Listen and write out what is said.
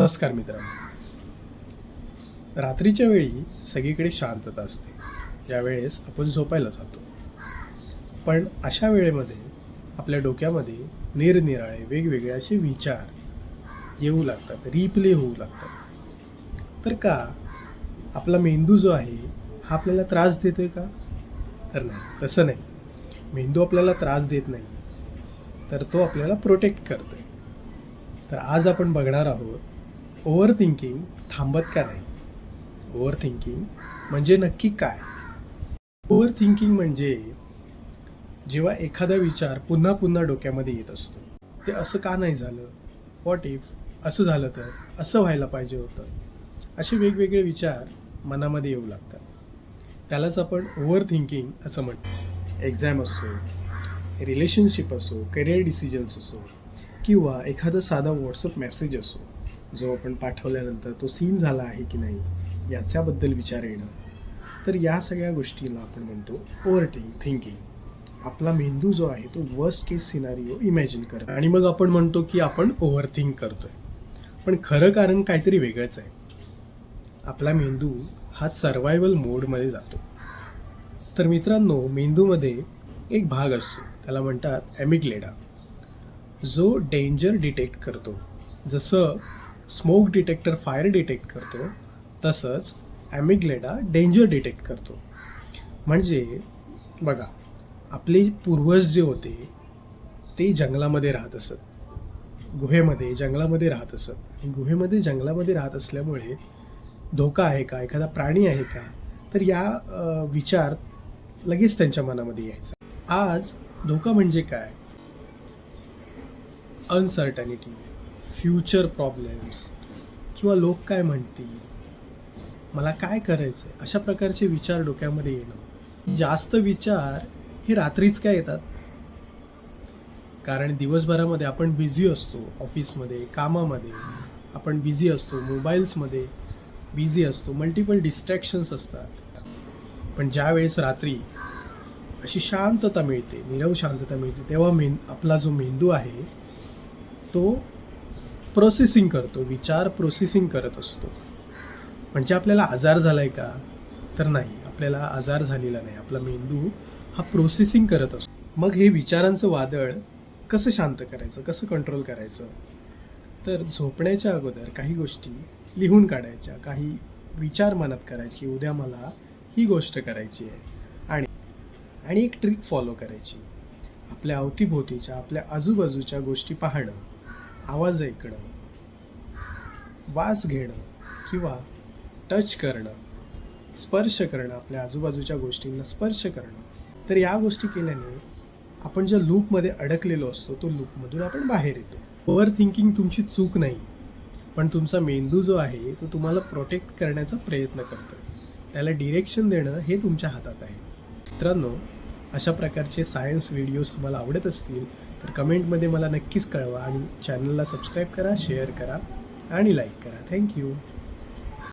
नमस्कार मित्रांनो. रात्रीच्या वेळी सगळीकडे शांतता असते, ज्यावेळेस आपण झोपायला जातो. पण अशा वेळेमध्ये आपल्या डोक्यामध्ये निरनिराळे वेगवेगळे असे विचार येऊ लागतात, रिप्ले होऊ लागतात. तर का आपला मेंदू जो आहे हा आपल्याला त्रास देतोय का? तर नाही, तसं नाही. मेंदू आपल्याला त्रास देत नाही, तर तो आपल्याला प्रोटेक्ट करतोय. तर आज आपण बघणार आहोत, ओव्हर थिंकिंग थांबत का नाही. ओव्हर थिंकिंग म्हणजे नक्की काय? ओव्हर थिंकिंग म्हणजे जेव्हा एखादा विचार पुन्हा पुन्हा डोक्यामध्ये येत असतो. ते असं का नाही झालं, व्हॉट इफ असं झालं तर, असं व्हायला पाहिजे होतं, असे वेगवेगळे विचार मनामध्ये येऊ लागतात. त्यालाच आपण ओव्हर थिंकिंग असं म्हणतो. एक्झाम असो, रिलेशनशिप असो, करिअर डिसिजन्स असो, किंवा एखादा साधा व्हॉट्सअप मेसेज असो, जो आपण पाठवल्यानंतर तो सीन झाला आहे की नाही याच्याबद्दल विचार येणं. तर या सगळ्या गोष्टीला आपण म्हणतो ओव्हर थिंकिंग. आपला मेंदू जो आहे तो वर्स्ट केस सिनारिओ इमॅजिन करतो आणि मग आपण म्हणतो की आपण ओव्हर थिंक करतोय. पण खरं कारण काहीतरी वेगळंच आहे. आपला मेंदू हा सर्वायवल मोडमध्ये जातो. तर मित्रांनो, मेंदूमध्ये एक भाग असतो, त्याला म्हणतात ॲमिग्लेडा, जो डेंजर डिटेक्ट करतो. जसं स्मोक डिटेक्टर फायर डिटेक्ट करतो, तसंच ॲमिग्लेडा डेंजर डिटेक्ट करतो. म्हणजे बघा, आपले पूर्वज जे होते ते जंगलामध्ये राहत असत, गुहेमध्ये जंगलामध्ये राहत असत. आणि गुहेमध्ये जंगलामध्ये राहत असल्यामुळे धोका आहे का, एखादा प्राणी आहे का, तर या विचार लगेच त्यांच्या मनामध्ये यायचा. आज धोका म्हणजे काय? अनसर्टनिटी, फ्युचर प्रॉब्लेम्स, किंवा लोक काय म्हणतील, मला काय करायचं आहे, अशा प्रकारचे विचार डोक्यामध्ये येणं. जास्त विचार हे रात्रीच काय येतात? कारण दिवसभरामध्ये आपण बिझी असतो, ऑफिसमध्ये, कामामध्ये आपण बिझी असतो, मोबाईल्समध्ये बिझी असतो, मल्टिपल डिस्ट्रॅक्शन्स असतात. पण ज्या वेळेस रात्री अशी शांतता मिळते, नीरव शांतता मिळते, तेव्हा आपला जो मेंदू आहे तो प्रोसेसिंग करतो, विचार प्रोसेसिंग करत असतो. म्हणजे आपल्याला आजार झाला आहे का? तर नाही, आपल्याला आजार झालेला नाही. आपला मेंदू हा प्रोसेसिंग करत असतो. मग हे विचारांचं वादळ कसं शांत करायचं, कसं कंट्रोल करायचं? तर झोपण्याच्या अगोदर काही गोष्टी लिहून काढायच्या, काही विचार मनात करायचे की उद्या मला ही गोष्ट करायची आहे. आणि एक ट्रिक फॉलो करायची. आपल्या अवतीभोवतीच्या, आपल्या आजूबाजूच्या गोष्टी पाहणं, आवाज ऐकणं, वास घेणं, किंवा टच करणं, स्पर्श करणं, आपल्या आजूबाजूच्या गोष्टींना स्पर्श करणं. तर या गोष्टी केल्याने आपण ज्या लूपमध्ये अडकलेलो असतो तो लूपमधून आपण बाहेर येतो. ओव्हर थिंकिंग तुमची चूक नाही, पण तुमचा मेंदू जो आहे तो तुम्हाला प्रोटेक्ट करण्याचा प्रयत्न करतो. त्याला डिरेक्शन देणं हे तुमच्या हातात आहे. मित्रांनो, अशा प्रकारचे सायन्स व्हिडिओज तुम्हाला आवडत असतील तर कमेंटमध्ये मला नक्कीच कळवा आणि चॅनलला सबस्क्राईब करा, शेअर करा आणि लाईक करा. थँक्यू.